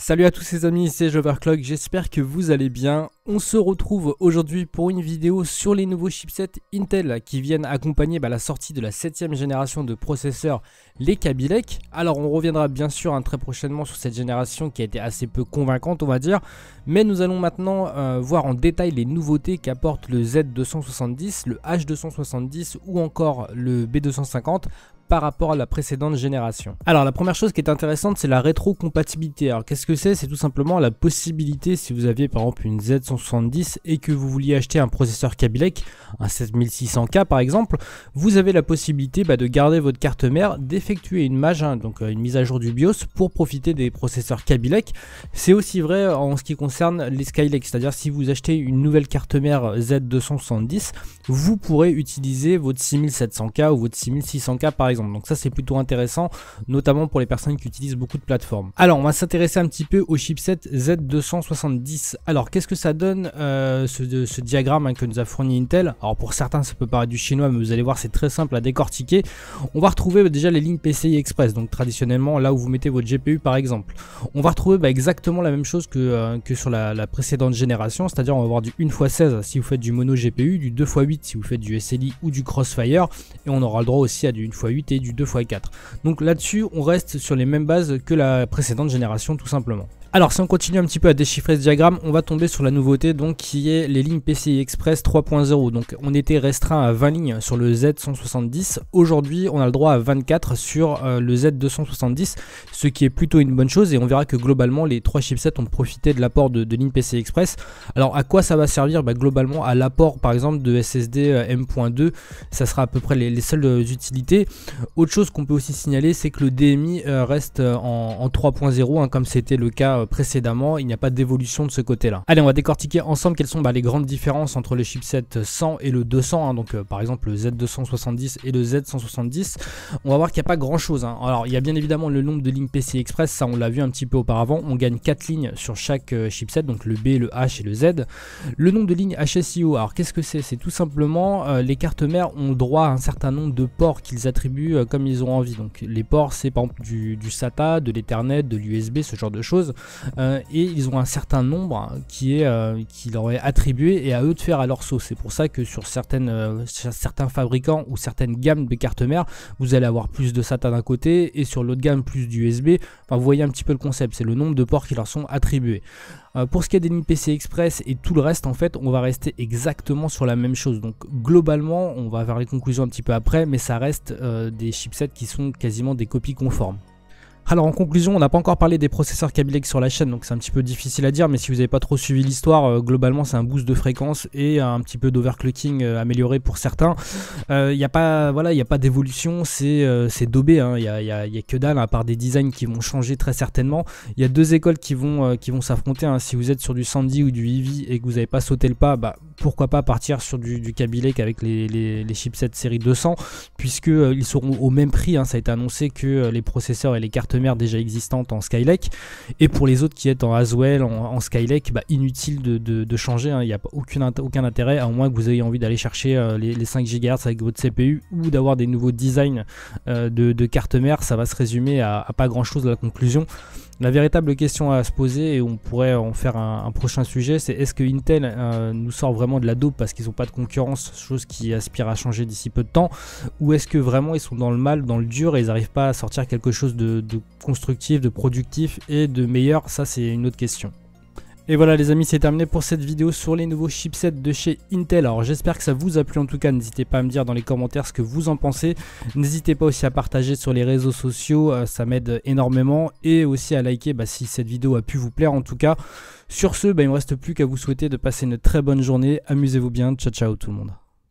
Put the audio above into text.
Salut à tous les amis, c'est Joverclock, j'espère que vous allez bien. On se retrouve aujourd'hui pour une vidéo sur les nouveaux chipsets Intel qui viennent accompagner la sortie de la 7ème génération de processeurs, les Kaby Lake. Alors on reviendra bien sûr très prochainement sur cette génération qui a été assez peu convaincante on va dire. Mais nous allons maintenant voir en détail les nouveautés qu'apporte le Z270, le H270 ou encore le B250 par rapport à la précédente génération. Alors la première chose qui est intéressante, c'est la rétrocompatibilité. Alors qu'est-ce que c'est? C'est tout simplement la possibilité, si vous aviez par exemple une Z170 et que vous vouliez acheter un processeur Kaby Lake, un 7600K par exemple, vous avez la possibilité de garder votre carte mère, d'effectuer une mage, donc une mise à jour du BIOS pour profiter des processeurs Kaby Lake. C'est aussi vrai en ce qui concerne les Skylake, c'est-à-dire si vous achetez une nouvelle carte mère Z270, vous pourrez utiliser votre 6700K ou votre 6600K par exemple. Donc ça c'est plutôt intéressant, notamment pour les personnes qui utilisent beaucoup de plateformes. Alors on va s'intéresser un petit peu au chipset Z270. Alors qu'est-ce que ça donne ce diagramme que nous a fourni Intel? Alors pour certains ça peut paraître du chinois, mais vous allez voir c'est très simple à décortiquer. On va retrouver déjà les lignes PCI Express, donc traditionnellement là où vous mettez votre GPU par exemple. On va retrouver exactement la même chose que sur la précédente génération, c'est-à-dire on va avoir du 1x16 si vous faites du mono GPU, du 2x8 si vous faites du SLI ou du Crossfire, et on aura le droit aussi à du 1x8 et du 2x4. Donc là-dessus on reste sur les mêmes bases que la précédente génération tout simplement. Alors si on continue un petit peu à déchiffrer ce diagramme, on va tomber sur la nouveauté donc qui est les lignes PCI Express 3.0. Donc on était restreint à 20 lignes sur le Z170, aujourd'hui on a le droit à 24 sur le Z270, ce qui est plutôt une bonne chose, et on verra que globalement les trois chipsets ont profité de l'apport de lignes PCI Express. Alors à quoi ça va servir? Globalement à l'apport par exemple de SSD M.2, ça sera à peu près les seules utilités. Autre chose qu'on peut aussi signaler, c'est que le DMI reste en 3.0 comme c'était le cas précédemment, il n'y a pas d'évolution de ce côté là. Allez, on va décortiquer ensemble quelles sont les grandes différences entre le chipset 100 et le 200, donc par exemple le Z270 et le Z170. On va voir qu'il n'y a pas grand chose. Alors il y a bien évidemment le nombre de lignes PCI Express, ça on l'a vu un petit peu auparavant, on gagne 4 lignes sur chaque chipset, donc le B, le H et le Z. Le nombre de lignes HSIO, alors qu'est-ce que c'est? C'est tout simplement les cartes mères ont droit à un certain nombre de ports qu'ils attribuent comme ils ont envie. Donc les ports c'est par exemple du SATA, de l'Ethernet, de l'USB, ce genre de choses. Et ils ont un certain nombre qui leur est attribué et à eux de faire à leur sauce. C'est pour ça que sur certains fabricants ou certaines gammes de cartes mères, vous allez avoir plus de SATA d'un côté et sur l'autre gamme plus d'USB. Enfin, vous voyez un petit peu le concept, c'est le nombre de ports qui leur sont attribués. Pour ce qui est des lignes PCI Express et tout le reste, en fait, on va rester exactement sur la même chose. Donc globalement, on va vers les conclusions un petit peu après, mais ça reste des chipsets qui sont quasiment des copies conformes. Alors en conclusion, on n'a pas encore parlé des processeurs Kaby Lake sur la chaîne, donc c'est un petit peu difficile à dire, mais si vous n'avez pas trop suivi l'histoire, globalement c'est un boost de fréquence et un petit peu d'overclocking amélioré pour certains. Il n'y a pas d'évolution, c'est daubé, il y a que dalle, à part des designs qui vont changer très certainement. Il y a deux écoles qui vont s'affronter, si vous êtes sur du Sandy ou du Eevee et que vous n'avez pas sauté le pas, pourquoi pas partir sur du Kaby Lake avec les chipsets série 200, puisque ils seront au même prix, ça a été annoncé que les processeurs et les cartes mères déjà existantes en Skylake, et pour les autres qui est en Haswell, en Skylake, inutile de changer, il n'y a aucun intérêt, à moins que vous ayez envie d'aller chercher les 5 GHz avec votre CPU ou d'avoir des nouveaux designs de cartes mères. Ça va se résumer à pas grand chose à la conclusion. La véritable question à se poser, et on pourrait en faire un prochain sujet, c'est est-ce que Intel nous sort vraiment de la dope parce qu'ils n'ont pas de concurrence, chose qui aspire à changer d'ici peu de temps, ou est-ce que vraiment ils sont dans le mal, dans le dur, et ils n'arrivent pas à sortir quelque chose de constructif, de productif et de meilleur? Ça c'est une autre question. Et voilà les amis, c'est terminé pour cette vidéo sur les nouveaux chipsets de chez Intel. Alors j'espère que ça vous a plu, en tout cas n'hésitez pas à me dire dans les commentaires ce que vous en pensez. N'hésitez pas aussi à partager sur les réseaux sociaux, ça m'aide énormément, et aussi à liker si cette vidéo a pu vous plaire en tout cas. Sur ce, il ne me reste plus qu'à vous souhaiter de passer une très bonne journée, amusez-vous bien, ciao ciao tout le monde.